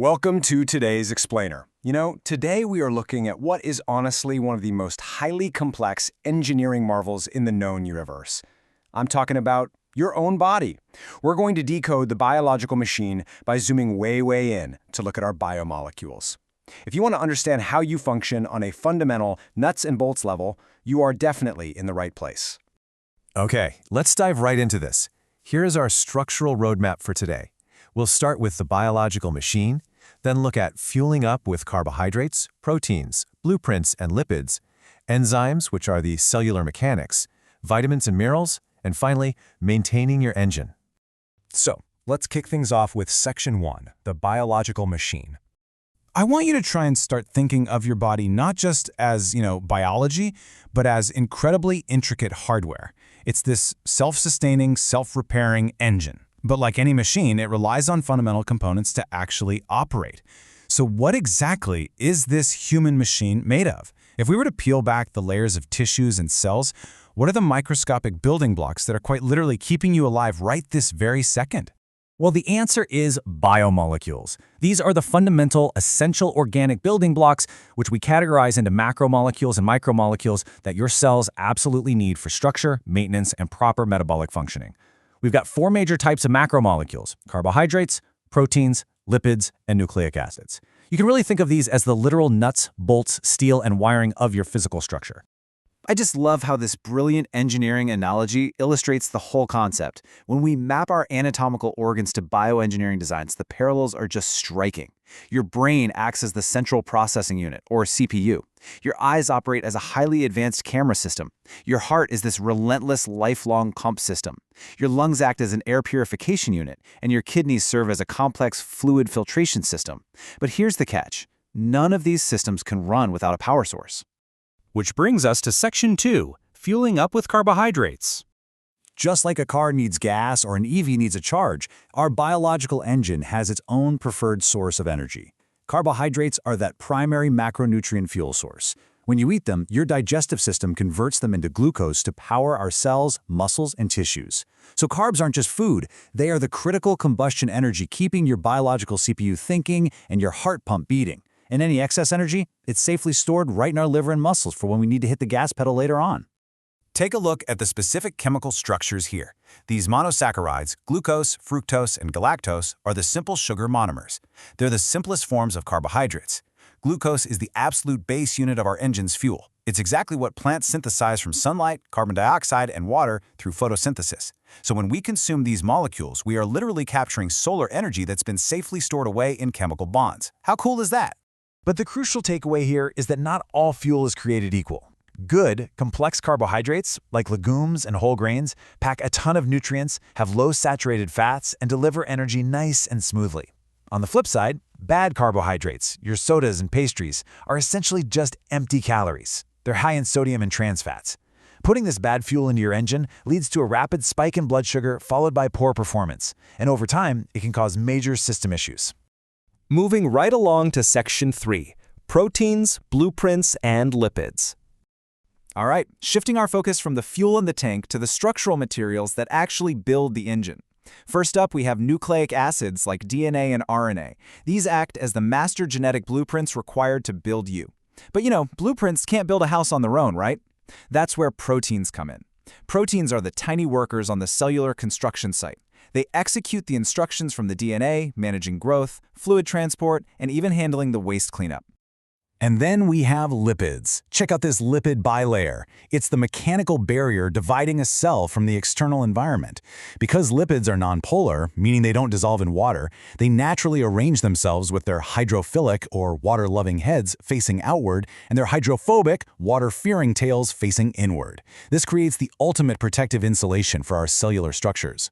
Welcome to today's Explainer. Today we are looking at what is honestly one of the most highly complex engineering marvels in the known universe. I'm talking about your own body. We're going to decode the biological machine by zooming way in to look at our biomolecules. If you want to understand how you function on a fundamental nuts and bolts level, you are definitely in the right place. Okay, let's dive right into this. Here is our structural roadmap for today. We'll start with the biological machine, then look at fueling up with carbohydrates, proteins, blueprints, and lipids, enzymes, which are the cellular mechanics, vitamins and minerals, and finally, maintaining your engine. So, let's kick things off with Section 1, the biological machine. I want you to try and start thinking of your body not just as, biology, but as incredibly intricate hardware. It's this self-sustaining, self-repairing engine. But like any machine, it relies on fundamental components to actually operate. So what exactly is this human machine made of? If we were to peel back the layers of tissues and cells, what are the microscopic building blocks that are quite literally keeping you alive right this very second? Well, the answer is biomolecules. These are the fundamental, essential organic building blocks, which we categorize into macromolecules and micromolecules that your cells absolutely need for structure, maintenance, and proper metabolic functioning. We've got four major types of macromolecules: carbohydrates, proteins, lipids, and nucleic acids. You can really think of these as the literal nuts, bolts, steel, and wiring of your physical structure. I just love how this brilliant engineering analogy illustrates the whole concept. When we map our anatomical organs to bioengineering designs, the parallels are just striking. Your brain acts as the central processing unit, or CPU. Your eyes operate as a highly advanced camera system. Your heart is this relentless, lifelong pump system. Your lungs act as an air purification unit, and your kidneys serve as a complex fluid filtration system. But here's the catch. None of these systems can run without a power source. Which brings us to Section 2, fueling up with carbohydrates. Just like a car needs gas or an EV needs a charge, our biological engine has its own preferred source of energy. Carbohydrates are that primary macronutrient fuel source. When you eat them, your digestive system converts them into glucose to power our cells, muscles, and tissues. So carbs aren't just food, they are the critical combustion energy keeping your biological CPU thinking and your heart pump beating. And any excess energy, it's safely stored right in our liver and muscles for when we need to hit the gas pedal later on. Take a look at the specific chemical structures here. These monosaccharides, glucose, fructose, and galactose, are the simple sugar monomers. They're the simplest forms of carbohydrates. Glucose is the absolute base unit of our engine's fuel. It's exactly what plants synthesize from sunlight, carbon dioxide, and water through photosynthesis. So when we consume these molecules, we are literally capturing solar energy that's been safely stored away in chemical bonds. How cool is that? But the crucial takeaway here is that not all fuel is created equal. Good, complex carbohydrates, like legumes and whole grains, pack a ton of nutrients, have low saturated fats, and deliver energy nice and smoothly. On the flip side, bad carbohydrates, your sodas and pastries, are essentially just empty calories. They're high in sodium and trans fats. Putting this bad fuel into your engine leads to a rapid spike in blood sugar followed by poor performance, and over time, it can cause major system issues. Moving right along to Section 3, proteins, blueprints, and lipids. All right, shifting our focus from the fuel in the tank to the structural materials that actually build the engine. First up, we have nucleic acids like DNA and RNA. These act as the master genetic blueprints required to build you. But blueprints can't build a house on their own, right? That's where proteins come in. Proteins are the tiny workers on the cellular construction site. They execute the instructions from the DNA, managing growth, fluid transport, and even handling the waste cleanup. And then we have lipids. Check out this lipid bilayer. It's the mechanical barrier dividing a cell from the external environment. Because lipids are nonpolar, meaning they don't dissolve in water, they naturally arrange themselves with their hydrophilic or water-loving heads facing outward and their hydrophobic, water-fearing tails facing inward. This creates the ultimate protective insulation for our cellular structures.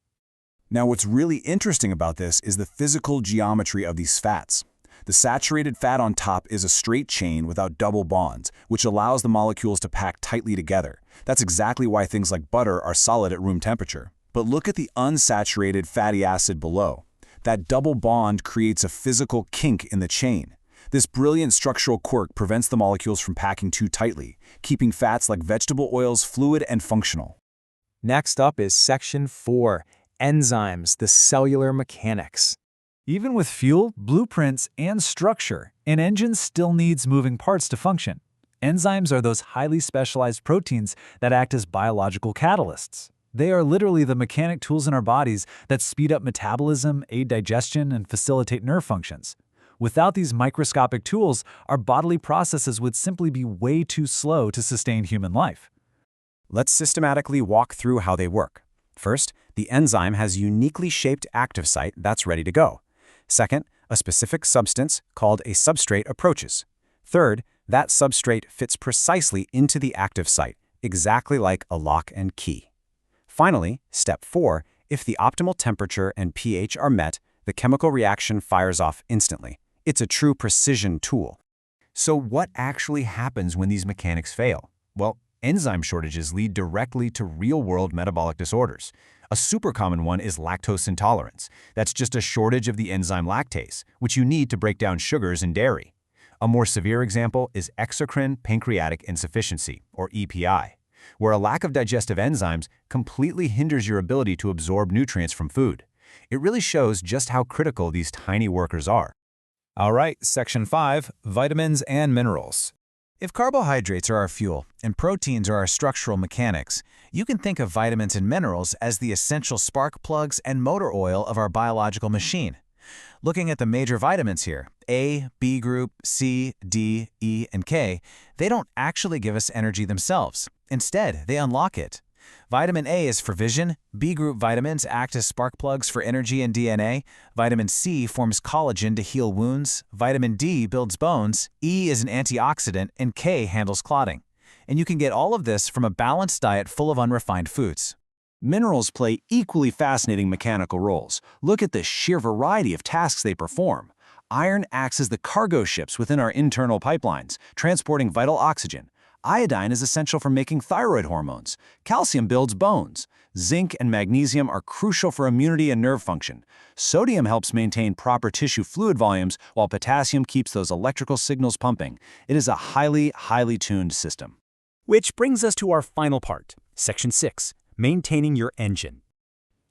Now, what's really interesting about this is the physical geometry of these fats. The saturated fat on top is a straight chain without double bonds, which allows the molecules to pack tightly together. That's exactly why things like butter are solid at room temperature. But look at the unsaturated fatty acid below. That double bond creates a physical kink in the chain. This brilliant structural quirk prevents the molecules from packing too tightly, keeping fats like vegetable oils fluid and functional. Next up is Section 4, enzymes, the cellular mechanics. Even with fuel, blueprints, and structure, an engine still needs moving parts to function. Enzymes are those highly specialized proteins that act as biological catalysts. They are literally the mechanic tools in our bodies that speed up metabolism, aid digestion, and facilitate nerve functions. Without these microscopic tools, our bodily processes would simply be way too slow to sustain human life. Let's systematically walk through how they work. First, the enzyme has a uniquely shaped active site that's ready to go. Second, a specific substance called a substrate approaches. Third, that substrate fits precisely into the active site, exactly like a lock and key. Finally, step 4, if the optimal temperature and pH are met, the chemical reaction fires off instantly. It's a true precision tool. So what actually happens when these mechanics fail? Well, enzyme shortages lead directly to real-world metabolic disorders. A super common one is lactose intolerance. That's just a shortage of the enzyme lactase, which you need to break down sugars in dairy. A more severe example is exocrine pancreatic insufficiency, or EPI, where a lack of digestive enzymes completely hinders your ability to absorb nutrients from food. It really shows just how critical these tiny workers are. All right, Section 5, Vitamins and Minerals. If carbohydrates are our fuel and proteins are our structural mechanics, you can think of vitamins and minerals as the essential spark plugs and motor oil of our biological machine. Looking at the major vitamins here, A, B group, C, D, E, and K, they don't actually give us energy themselves. Instead, they unlock it. Vitamin A is for vision, B group vitamins act as spark plugs for energy and DNA, vitamin C forms collagen to heal wounds, vitamin D builds bones, E is an antioxidant, and K handles clotting. And you can get all of this from a balanced diet full of unrefined foods. Minerals play equally fascinating mechanical roles. Look at the sheer variety of tasks they perform. Iron acts as the cargo ships within our internal pipelines, transporting vital oxygen. Iodine is essential for making thyroid hormones. Calcium builds bones. Zinc and magnesium are crucial for immunity and nerve function. Sodium helps maintain proper tissue fluid volumes, while potassium keeps those electrical signals pumping. It is a highly tuned system. Which brings us to our final part, Section 6, Maintaining your engine.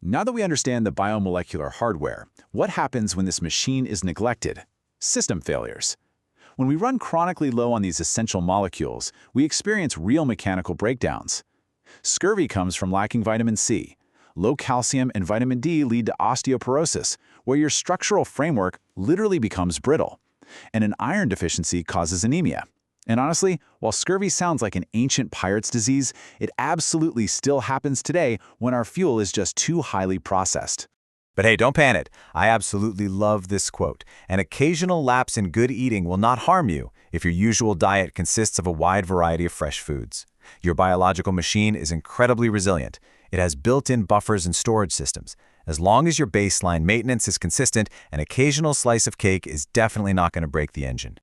Now that we understand the biomolecular hardware, what happens when this machine is neglected? System failures. When we run chronically low on these essential molecules, we experience real mechanical breakdowns. Scurvy comes from lacking vitamin C. Low calcium and vitamin D lead to osteoporosis, where your structural framework literally becomes brittle. And an iron deficiency causes anemia. And honestly, while scurvy sounds like an ancient pirate's disease, it absolutely still happens today when our fuel is just too highly processed. But hey, don't panic. I absolutely love this quote. An occasional lapse in good eating will not harm you if your usual diet consists of a wide variety of fresh foods. Your biological machine is incredibly resilient. It has built-in buffers and storage systems. As long as your baseline maintenance is consistent, an occasional slice of cake is definitely not going to break the engine.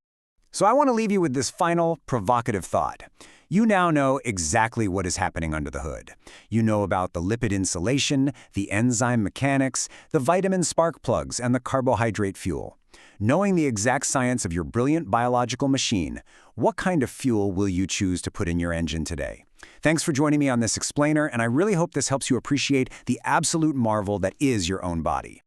So I want to leave you with this final, provocative thought. You now know exactly what is happening under the hood. You know about the lipid insulation, the enzyme mechanics, the vitamin spark plugs, and the carbohydrate fuel. Knowing the exact science of your brilliant biological machine, what kind of fuel will you choose to put in your engine today? Thanks for joining me on this explainer, and I really hope this helps you appreciate the absolute marvel that is your own body.